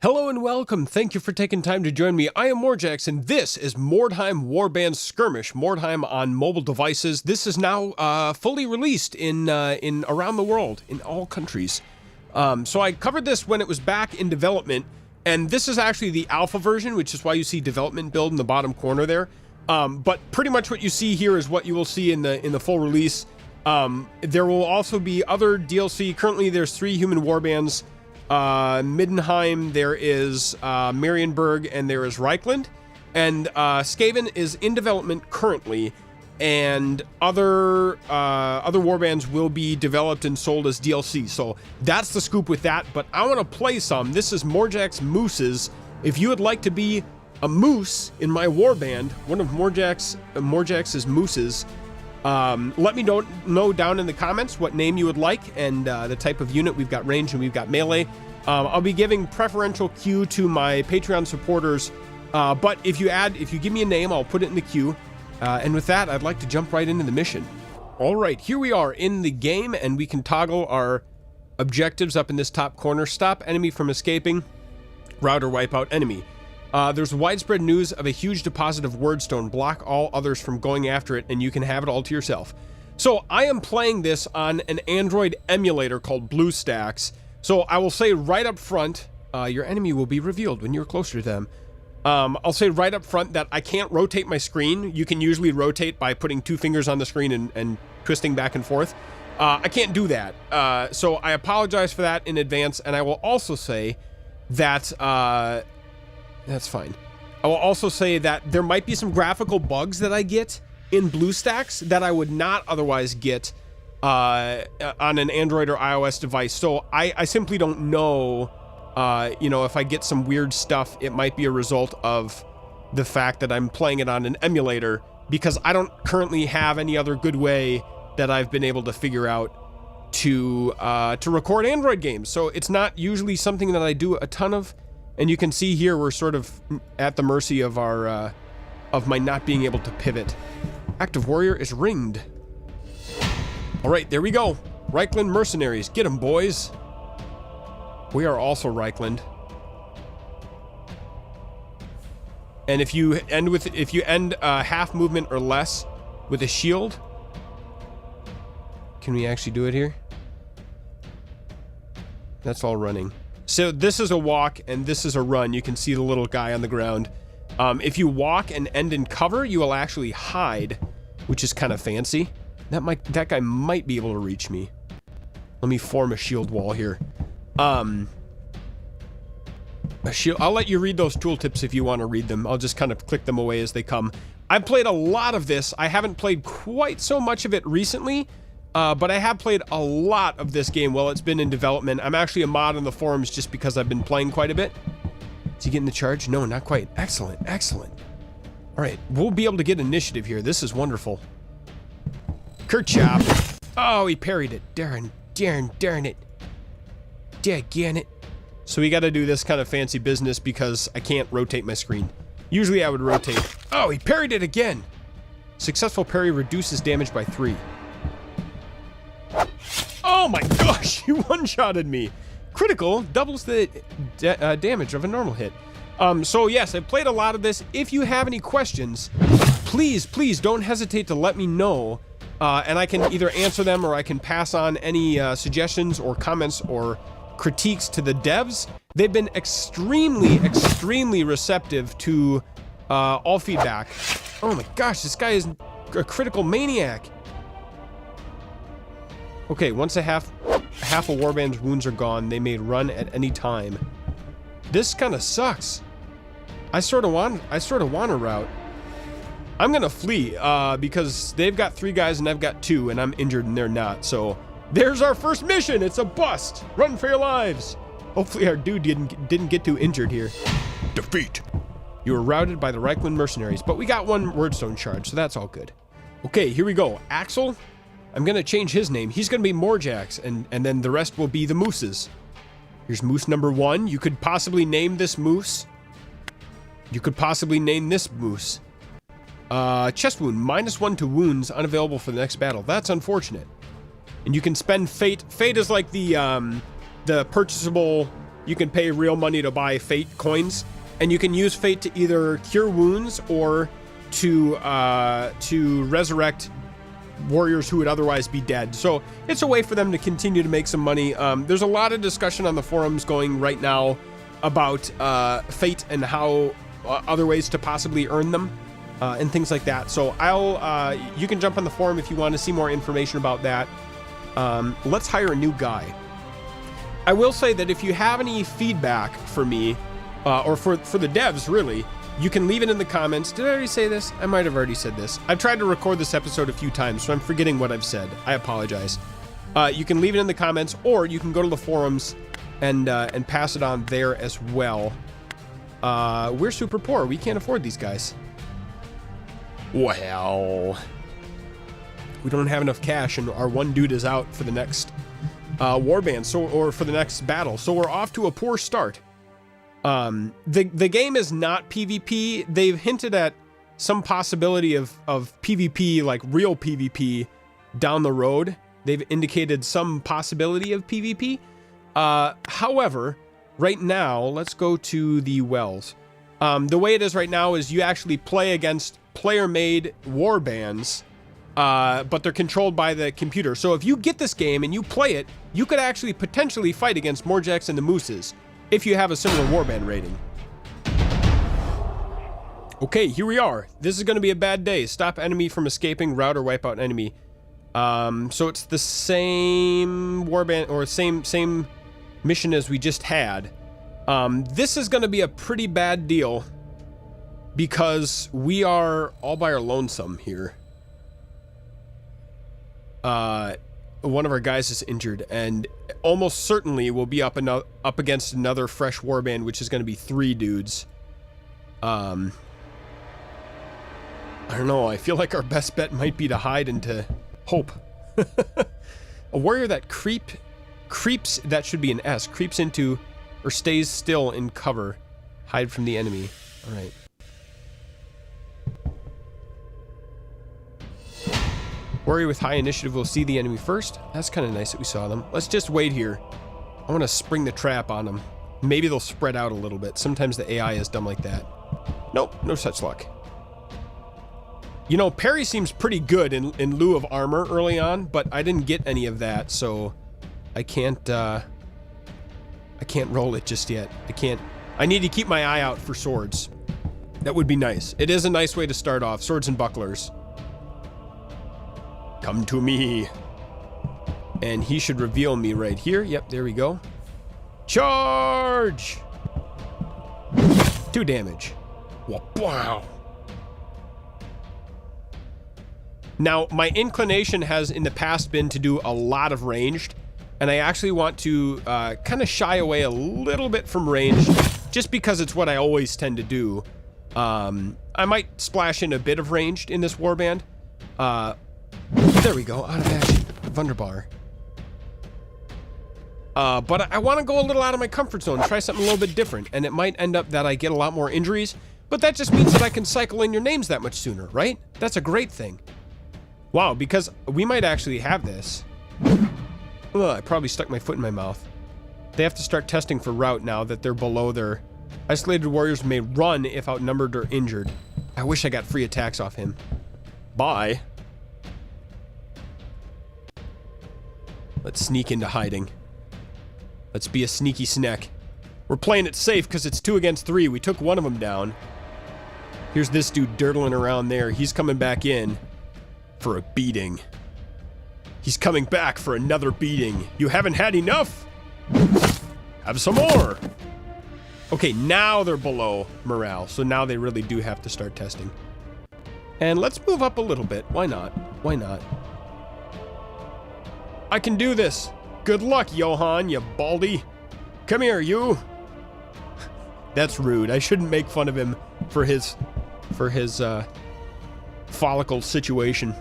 Hello and welcome. Thank you for taking time to join me. I am Morjax, and this is Mordheim Warband Skirmish. Mordheim on mobile devices. This is now fully released in around the world, in all countries. So I covered this when it was back in development, and this is actually the alpha version, which is why you see development build in the bottom corner there. But pretty much what you see here is what you will see in the full release. There will also be other DLC. Currently, there's 3 human warbands. Middenheim, there is Marienburg, and there is Reikland, and Skaven is in development currently, and other warbands will be developed and sold as DLC. So that's the scoop with that. But I want to play some. This is Morjax Mooses. If you would like to be a moose in my warband, one of Morjax's mooses, let me know down in the comments what name you would like and the type of unit. We've got range and we've got melee. I'll be giving preferential queue to my Patreon supporters, but if you give me a name, I'll put it in the queue. And with that, I'd like to jump right into the mission. All right, here we are in the game, and we can toggle our objectives up in this top corner. Stop enemy from escaping, rout or wipe out enemy. There's widespread news of a huge deposit of wordstone. Block all others from going after it, and you can have it all to yourself. So I am playing this on an Android emulator called BlueStacks. So I will say right up front, your enemy will be revealed when you're closer to them. I'll say right up front that I can't rotate my screen. You can usually rotate by putting 2 fingers on the screen and twisting back and forth. I can't do that. So I apologize for that in advance, and I will also say that... that's fine. I will also say that there might be some graphical bugs that I get in BlueStacks that I would not otherwise get on an Android or iOS device. So I simply don't know, you know, if I get some weird stuff, it might be a result of the fact that I'm playing it on an emulator, because I don't currently have any other good way that I've been able to figure out to record Android games. So it's not usually something that I do a ton of. And you can see here we're sort of at the mercy of our of my not being able to pivot. Active warrior is ringed. All right, there we go. Reikland mercenaries, get them, boys. We are also Reikland. And if you end half movement or less with a shield, can we actually do it here? That's all running. So this is a walk and this is a run. You can see the little guy on the ground. If you walk and end in cover, you will actually hide, which is kind of fancy. That guy might be able to reach me. Let me form a shield wall here. A shield. I'll let you read those tooltips if you want to read them. I'll just kind of click them away as they come. I've played a lot of this. I haven't played quite so much of it recently. But I have played a lot of this game while it's been in development. I'm actually a mod on the forums just because I've been playing quite a bit. Is he getting the charge? No, not quite. Excellent, excellent. All right, we'll be able to get initiative here. This is wonderful. Kerchop. Oh, he parried it. Darn it. Daggone it. So we got to do this kind of fancy business because I can't rotate my screen. Usually I would rotate. Oh, he parried it again. Successful parry reduces damage by 3. Oh my gosh, you one-shotted me. Critical doubles the damage of a normal hit. So yes, I played a lot of this. If you have any questions, please don't hesitate to let me know. And I can either answer them or I can pass on any suggestions or comments or critiques to the devs. They've been extremely receptive to all feedback. Oh my gosh, this guy is a critical maniac. Okay, once half a warband's wounds are gone, they may run at any time. This kind of sucks. I sort of want to rout. I'm gonna flee because they've got 3 guys and I've got 2, and I'm injured and they're not. So there's our first mission. It's a bust. Run for your lives. Hopefully our dude didn't get too injured here. Defeat. You were routed by the Reikland mercenaries, but we got 1 wordstone shard, so that's all good. Okay, here we go. Axel. I'm going to change his name. He's going to be Morjax, and then the rest will be the mooses. Here's moose number 1. You could possibly name this moose. You could possibly name this moose. Chest wound, -1 to wounds, unavailable for the next battle. That's unfortunate. And you can spend fate. Fate is like the purchasable you can pay real money to buy fate coins, and you can use fate to either cure wounds or to resurrect warriors who would otherwise be dead. So it's a way for them to continue to make some money. There's a lot of discussion on the forums going right now about fate and how other ways to possibly earn them and things like that. So you can jump on the forum if you want to see more information about that. Let's hire a new guy. I will say that if you have any feedback for me, or for the devs, really, you can leave it in the comments. Did I already say this? I might have already said this. I've tried to record this episode a few times, so I'm forgetting what I've said. I apologize. You can leave it in the comments, or you can go to the forums and pass it on there as well. We're super poor. We can't afford these guys. Well, we don't have enough cash, and our one dude is out for the next warband, or for the next battle. So we're off to a poor start. The game is not PvP. They've hinted at some possibility of PvP, like real PvP, down the road. They've indicated some possibility of PvP. However, right now, let's go to the wells. The way it is right now is you actually play against player-made warbands, but they're controlled by the computer. So if you get this game and you play it, you could actually potentially fight against Mordheim and the Mooses, if you have a similar warband rating. Okay, here we are. This is going to be a bad day. Stop enemy from escaping, rout or wipe out enemy. So it's the same warband, or same mission as we just had. This is going to be a pretty bad deal because we are all by our lonesome here. One of our guys is injured, and almost certainly will be up against another fresh warband, which is going to be 3 dudes. I don't know. I feel like our best bet might be to hide and to hope. A warrior that creeps, that should be an S, creeps into or stays still in cover. Hide from the enemy. All right. Warrior with high initiative will see the enemy first. That's kind of nice that we saw them. Let's just wait here. I want to spring the trap on them. Maybe they'll spread out a little bit. Sometimes the AI is dumb like that. Nope, no such luck. You know, parry seems pretty good in lieu of armor early on, but I didn't get any of that, so I can't roll it just yet. I need to keep my eye out for swords. That would be nice. It is a nice way to start off. Swords and bucklers. Come to me. And he should reveal me right here. Yep, there we go. Charge! 2 damage. Wow. Now, my inclination has in the past been to do a lot of ranged, and I actually want to kind of shy away a little bit from ranged, just because it's what I always tend to do. I might splash in a bit of ranged in this warband. There we go, out of action. Wunderbar. But I want to go a little out of my comfort zone, try something a little bit different, and it might end up that I get a lot more injuries, but that just means that I can cycle in your names that much sooner, right? That's a great thing. Wow, because we might actually have this. Ugh, I probably stuck my foot in my mouth. They have to start testing for rout now that they're below their... Isolated warriors may run if outnumbered or injured. I wish I got free attacks off him. Bye. Let's sneak into hiding. Let's be a sneaky snack. We're playing it safe because it's 2 against 3. We took one of them down. Here's this dude dirtling around there. He's coming back in for a beating. He's coming back for another beating. You haven't had enough? Have some more. Okay, now they're below morale, so now they really do have to start testing. And let's move up a little bit. Why not? Why not? I can do this. Good luck, Johann, you baldy. Come here, you. That's rude. I shouldn't make fun of him for his follicle situation.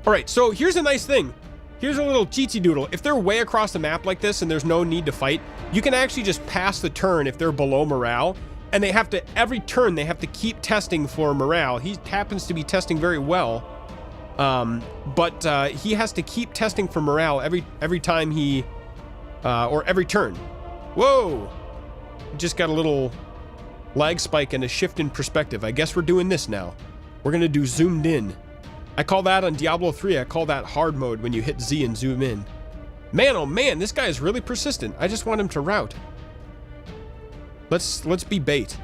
All right, so here's a nice thing. Here's a little cheatsy doodle. If they're way across the map like this and there's no need to fight, you can actually just pass the turn if they're below morale, and they have to, every turn, they have to keep testing for morale. He happens to be testing very well, but he has to keep testing for morale every time he, or every turn. Whoa! Just got a little lag spike and a shift in perspective. I guess we're doing this now. We're gonna do zoomed in. I call that on Diablo 3, I call that hard mode when you hit Z and zoom in. Man, oh man, this guy is really persistent. I just want him to rout. Let's be bait.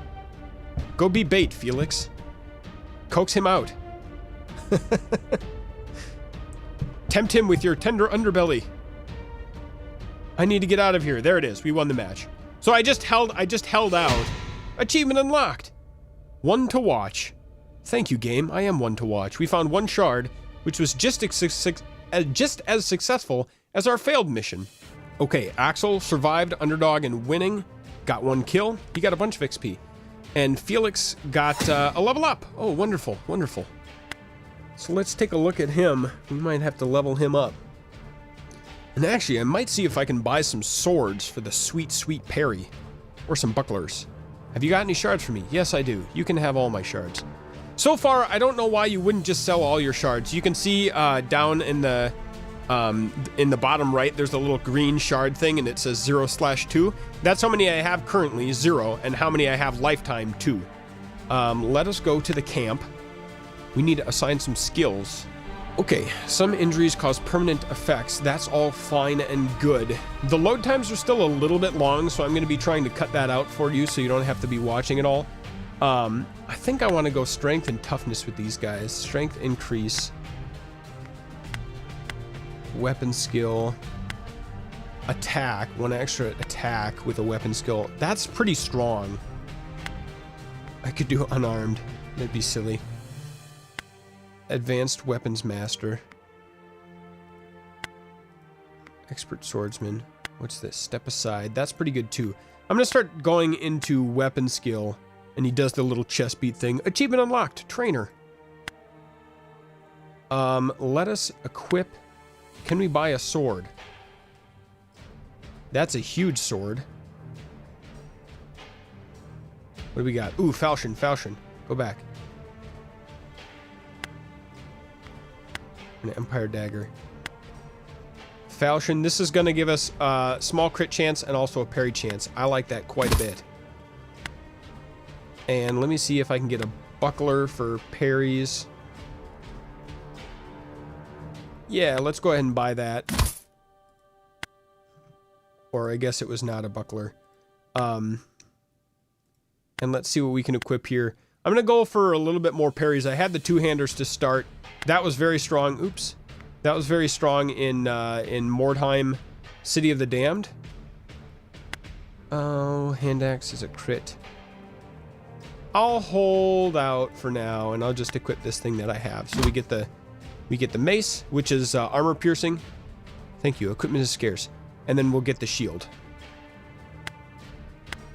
Go be bait, Felix. Coax him out. Tempt him with your tender underbelly. I need to get out of here. There it is. We won the match. So I just held out. Achievement unlocked. One to watch. Thank you, game. I am one to watch. We found one shard, which was just as successful as our failed mission. Okay, Axel survived underdog and winning. Got one kill. He got a bunch of XP. And Felix got a level up. Oh, wonderful, wonderful. So let's take a look at him. We might have to level him up. And actually, I might see if I can buy some swords for the sweet, sweet parry. Or some bucklers. Have you got any shards for me? Yes, I do. You can have all my shards. So far, I don't know why you wouldn't just sell all your shards. You can see down in the bottom right, there's a little green shard thing, and it says 0/2. That's how many I have currently, 0, and how many I have lifetime, 2. Let us go to the camp. We need to assign some skills. Okay, some injuries cause permanent effects. That's all fine and good. The load times are still a little bit long, so I'm going to be trying to cut that out for you so you don't have to be watching it all. I think I want to go strength and toughness with these guys. Strength increase. Weapon skill. Attack. One extra attack with a weapon skill. That's pretty strong. I could do unarmed. That'd be silly. Advanced weapons master. Expert swordsman. What's this? Step aside. That's pretty good too. I'm gonna start going into weapon skill. And he does the little chest beat thing. Achievement unlocked. Trainer. Let us equip. Can we buy a sword? That's a huge sword. What do we got? Ooh, falchion, falchion. Go back. An empire dagger. Falchion. This is going to give us a small crit chance and also a parry chance. I like that quite a bit. And let me see if I can get a buckler for parries. Yeah, let's go ahead and buy that. Or I guess it was not a buckler. And let's see what we can equip here. I'm going to go for a little bit more parries. I had the two-handers to start. That was very strong. Oops. That was very strong in Mordheim, City of the Damned. Oh, hand axe is a crit. I'll hold out for now, and I'll just equip this thing that I have. So we get the mace, which is armor piercing. Thank you. Equipment is scarce. And then we'll get the shield,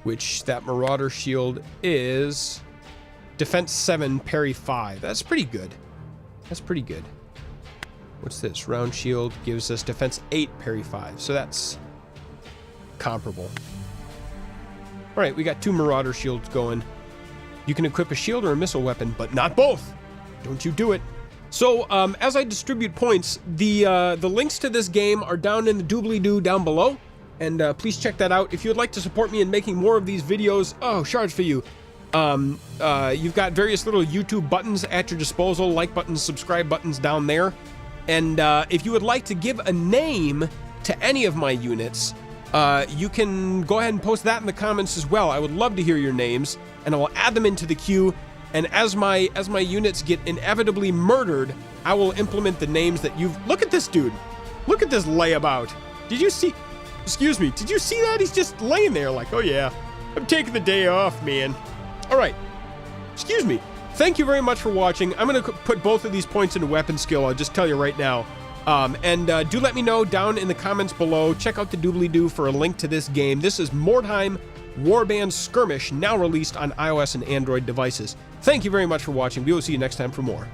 which that Marauder shield is defense 7, parry 5. That's pretty good. That's pretty good. What's this? Round shield gives us defense 8, parry 5. So that's comparable. All right, we got 2 Marauder shields going. You can equip a shield or a missile weapon, but not both. Don't you do it. So, as I distribute points, the links to this game are down in the doobly-doo down below. And please check that out. If you would like to support me in making more of these videos, oh, shards for you. You've got various little YouTube buttons at your disposal, like buttons, subscribe buttons down there. And if you would like to give a name to any of my units, you can go ahead and post that in the comments as well. I would love to hear your names, and I will add them into the queue. And as my units get inevitably murdered, I will implement the names that you've... Look at this dude. Look at this layabout. Did you see... Excuse me. Did you see that? He's just laying there like, oh yeah, I'm taking the day off, man. All right. Excuse me. Thank you very much for watching. I'm going to put both of these points into weapon skill. I'll just tell you right now. Do let me know down in the comments below. Check out the doobly-doo for a link to this game. This is Mordheim Warband Skirmish, now released on iOS and Android devices. Thank you very much for watching. We will see you next time for more.